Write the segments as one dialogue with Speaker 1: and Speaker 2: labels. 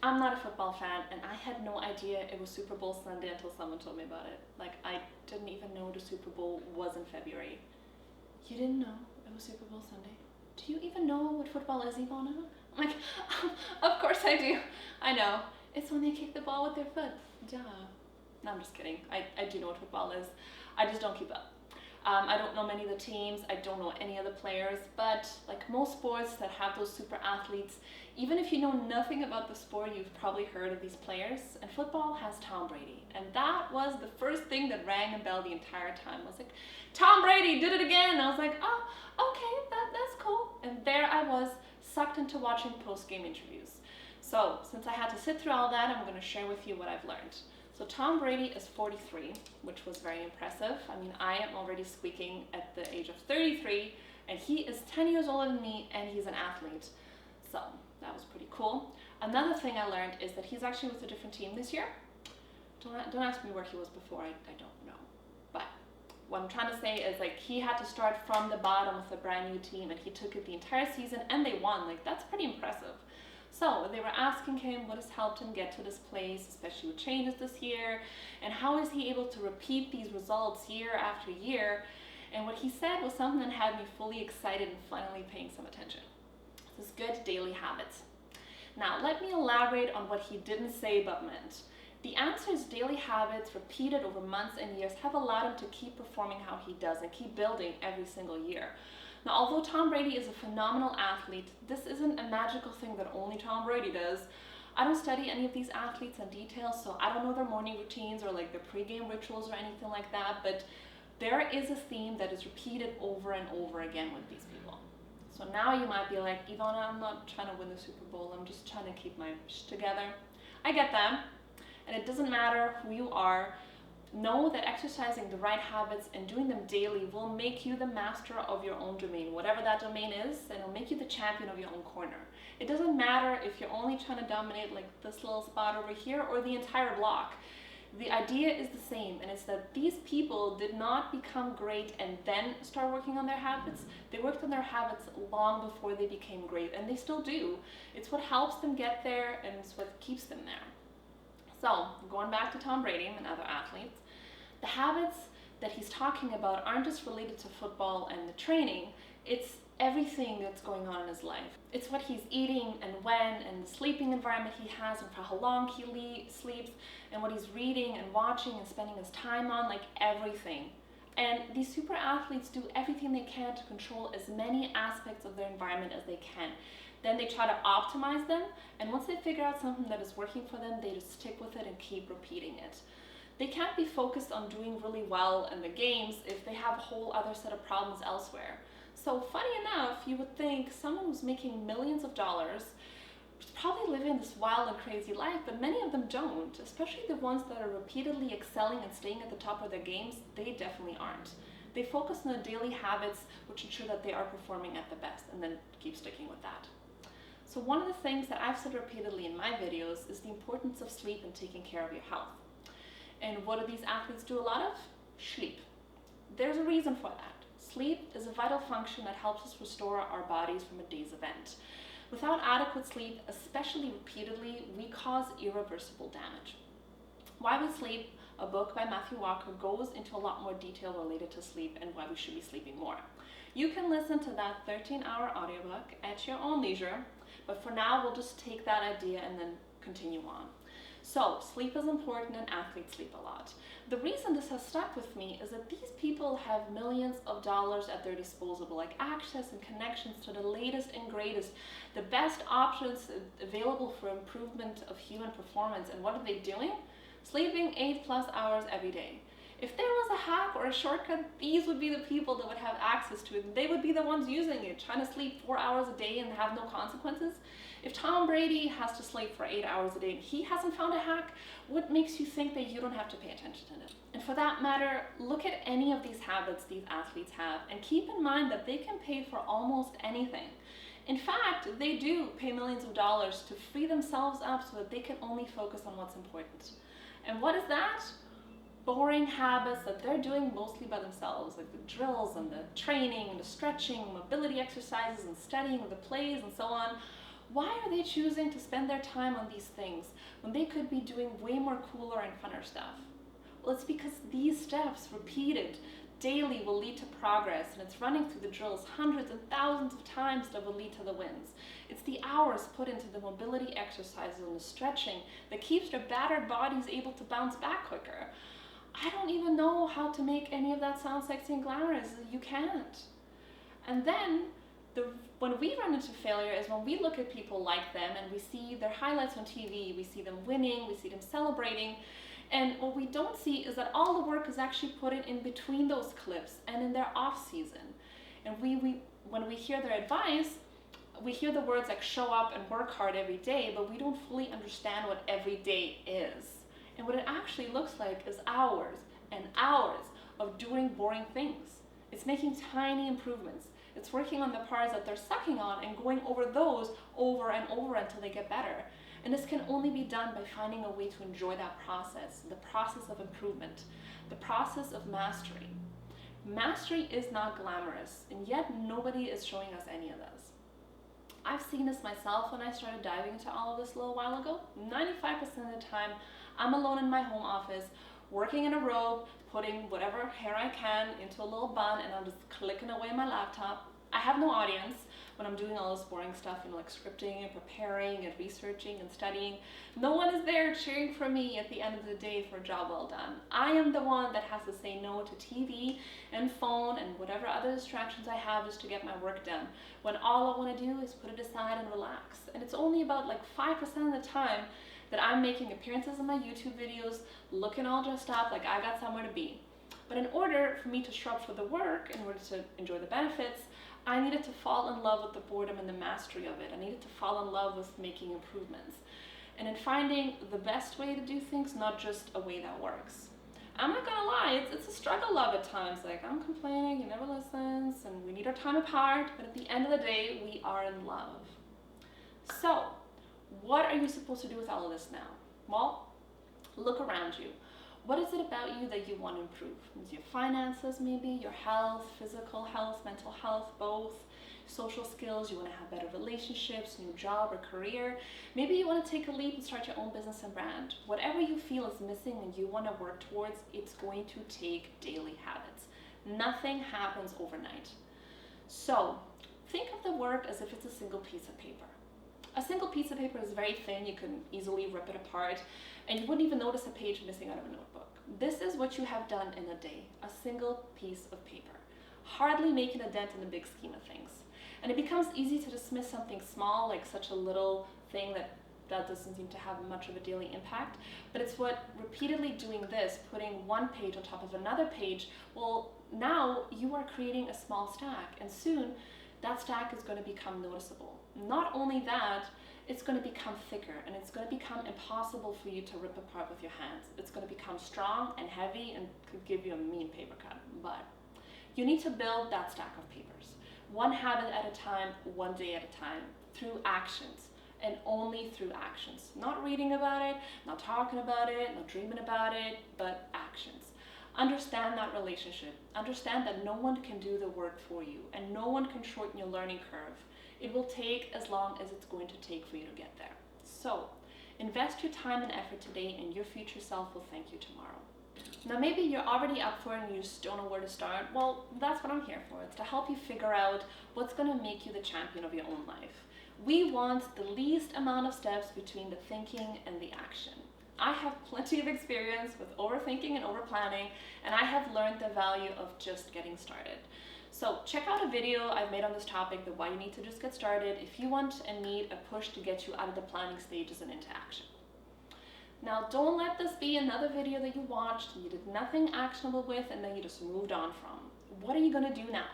Speaker 1: I'm not a football fan, and I had no idea it was Super Bowl Sunday until someone told me about it. Like, I didn't even know the Super Bowl was in February. You didn't know it was Super Bowl Sunday? Do you even know what football is, Ivana? I'm like, of course I do. I know. It's when they kick the ball with their foot. Duh. No, I'm just kidding. I do know what football is. I just don't keep up. I don't know many of the teams. I don't know any of the players. But like most sports that have those super athletes, even if you know nothing about the sport, you've probably heard of these players. And football has Tom Brady. And that was the first thing that rang a bell the entire time. I was like, Tom Brady did it again. And I was like, oh, okay, that's cool. And there I was, sucked into watching post-game interviews. So since I had to sit through all that, I'm going to share with you what I've learned. So Tom Brady is 43, which was very impressive. I mean, I am already squeaking at the age of 33, and he is 10 years older than me, and he's an athlete. So that was pretty cool. Another thing I learned is that he's actually with a different team this year. Don't ask me where he was before, I don't know. But what I'm trying to say is, like, he had to start from the bottom with a brand new team, and he took it the entire season, and they won. Like, that's pretty impressive. So they were asking him what has helped him get to this place, especially with changes this year, and how is he able to repeat these results year after year. And what he said was something that had me fully excited and finally paying some attention. This good daily habits. Now let me elaborate on what he didn't say but meant. The answer is daily habits repeated over months and years have allowed him to keep performing how he does and keep building every single year. Now, although Tom Brady is a phenomenal athlete, this isn't a magical thing that only Tom Brady does. I don't study any of these athletes in detail, so I don't know their morning routines or like their pregame rituals or anything like that, but there is a theme that is repeated over and over again with these people. So now you might be like, Ivana, I'm not trying to win the Super Bowl, I'm just trying to keep my shit together. I get that, and it doesn't matter who you are. Know that exercising the right habits and doing them daily will make you the master of your own domain, whatever that domain is, and it'll make you the champion of your own corner. It doesn't matter if you're only trying to dominate like this little spot over here or the entire block. The idea is the same, and it's that these people did not become great and then start working on their habits. They worked on their habits long before they became great, and they still do. It's what helps them get there, and it's what keeps them there. So, going back to Tom Brady and other athletes, the habits that he's talking about aren't just related to football and the training, it's everything that's going on in his life. It's what he's eating and when, and the sleeping environment he has and for how long he sleeps, and what he's reading and watching and spending his time on, like everything. And these super athletes do everything they can to control as many aspects of their environment as they can. Then they try to optimize them, and once they figure out something that is working for them, they just stick with it and keep repeating it. They can't be focused on doing really well in the games if they have a whole other set of problems elsewhere. So funny enough, you would think someone who's making millions of dollars is probably living this wild and crazy life, but many of them don't, especially the ones that are repeatedly excelling and staying at the top of their games. They definitely aren't. They focus on the daily habits which ensure that they are performing at the best, and then keep sticking with that. So one of the things that I've said repeatedly in my videos is the importance of sleep and taking care of your health. And what do these athletes do a lot of? Sleep. There's a reason for that. Sleep is a vital function that helps us restore our bodies from a day's event. Without adequate sleep, especially repeatedly, we cause irreversible damage. Why We Sleep, a book by Matthew Walker, goes into a lot more detail related to sleep and why we should be sleeping more. You can listen to that 13-hour audiobook at your own leisure, but for now we'll just take that idea and then continue on. So, sleep is important and athletes sleep a lot. The reason this has stuck with me is that these people have millions of dollars at their disposal, like access and connections to the latest and greatest, the best options available for improvement of human performance. And what are they doing? Sleeping 8+ hours every day. If there was a hack or a shortcut, these would be the people that would have access to it. They would be the ones using it, trying to sleep 4 hours a day and have no consequences. If Tom Brady has to sleep for 8 hours a day and he hasn't found a hack, what makes you think that you don't have to pay attention to it? And for that matter, look at any of these habits these athletes have and keep in mind that they can pay for almost anything. In fact, they do pay millions of dollars to free themselves up so that they can only focus on what's important. And what is that? Boring habits that they're doing mostly by themselves, like the drills and the training and the stretching, mobility exercises and studying the plays and so on. Why are they choosing to spend their time on these things when they could be doing way more cooler and funner stuff? Well, it's because these steps, repeated daily, will lead to progress, and it's running through the drills hundreds and thousands of times that will lead to the wins. It's the hours put into the mobility exercises and the stretching that keeps their battered bodies able to bounce back quicker. I don't even know how to make any of that sound sexy and glamorous. You can't. And then when we run into failure is when we look at people like them and we see their highlights on TV, we see them winning, we see them celebrating, and what we don't see is that all the work is actually put in between those clips and in their off season. And when we hear their advice, we hear the words like show up and work hard every day, but we don't fully understand what every day is. And what it actually looks like is hours and hours of doing boring things. It's making tiny improvements. It's working on the parts that they're sucking on and going over those over and over until they get better. And this can only be done by finding a way to enjoy that process, the process of improvement, the process of mastery. Mastery is not glamorous, and yet nobody is showing us any of this. I've seen this myself when I started diving into all of this a little while ago. 95% of the time, I'm alone in my home office, working in a robe, putting whatever hair I can into a little bun, and I'm just clicking away on my laptop. I have no audience when I'm doing all this boring stuff, like scripting and preparing and researching and studying. No one is there cheering for me at the end of the day for a job well done. I am the one that has to say no to TV and phone and whatever other distractions I have just to get my work done, when all I want to do is put it aside and relax. And it's only about 5% of the time that I'm making appearances in my YouTube videos, looking all dressed up like I got somewhere to be. But in order for me to show up for the work, in order to enjoy the benefits, I needed to fall in love with the boredom and the mastery of it. I needed to fall in love with making improvements and in finding the best way to do things, not just a way that works. I'm not gonna lie, it's a struggle love at times. I'm complaining, he never listens, and we need our time apart, but at the end of the day, we are in love. So, what are you supposed to do with all of this now? Well, look around you. What is it about you that you want to improve? Is your finances maybe, your health, physical health, mental health, both, social skills, you want to have better relationships, new job or career. Maybe you want to take a leap and start your own business and brand. Whatever you feel is missing and you want to work towards, it's going to take daily habits. Nothing happens overnight. So think of the work as if it's a single piece of paper. A single piece of paper is very thin, you can easily rip it apart, and you wouldn't even notice a page missing out of a notebook. This is what you have done in a day, a single piece of paper, hardly making a dent in the big scheme of things. And it becomes easy to dismiss something small, like such a little thing that doesn't seem to have much of a daily impact, but it's what repeatedly doing this, putting one page on top of another page, well, now you are creating a small stack, and soon that stack is going to become noticeable. Not only that, it's going to become thicker and it's going to become impossible for you to rip apart with your hands. It's going to become strong and heavy and could give you a mean paper cut. But you need to build that stack of papers, one habit at a time, one day at a time, through actions, and only through actions. Not reading about it, not talking about it, not dreaming about it, but actions. Understand that relationship. Understand that no one can do the work for you and no one can shorten your learning curve. It will take as long as it's going to take for you to get there. So, invest your time and effort today and your future self will thank you tomorrow. Now maybe you're already up for it and you just don't know where to start. Well, that's what I'm here for. It's to help you figure out what's going to make you the champion of your own life. We want the least amount of steps between the thinking and the action. I have plenty of experience with overthinking and overplanning, and I have learned the value of just getting started. So check out a video I've made on this topic, the why you need to just get started, if you want and need a push to get you out of the planning stages and into action. Now don't let this be another video that you watched and you did nothing actionable with and then you just moved on from. What are you going to do now?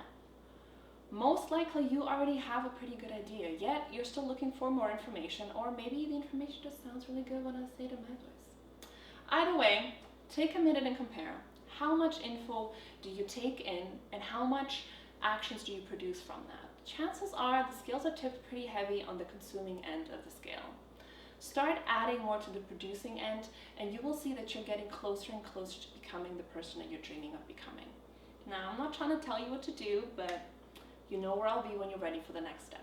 Speaker 1: Most likely you already have a pretty good idea, yet you're still looking for more information, or maybe the information just sounds really good when I say it in my voice. Either way, take a minute and compare. How much info do you take in and how much actions do you produce from that? Chances are the scales are tipped pretty heavy on the consuming end of the scale. Start adding more to the producing end and you will see that you're getting closer and closer to becoming the person that you're dreaming of becoming. Now, I'm not trying to tell you what to do, but you know where I'll be when you're ready for the next step.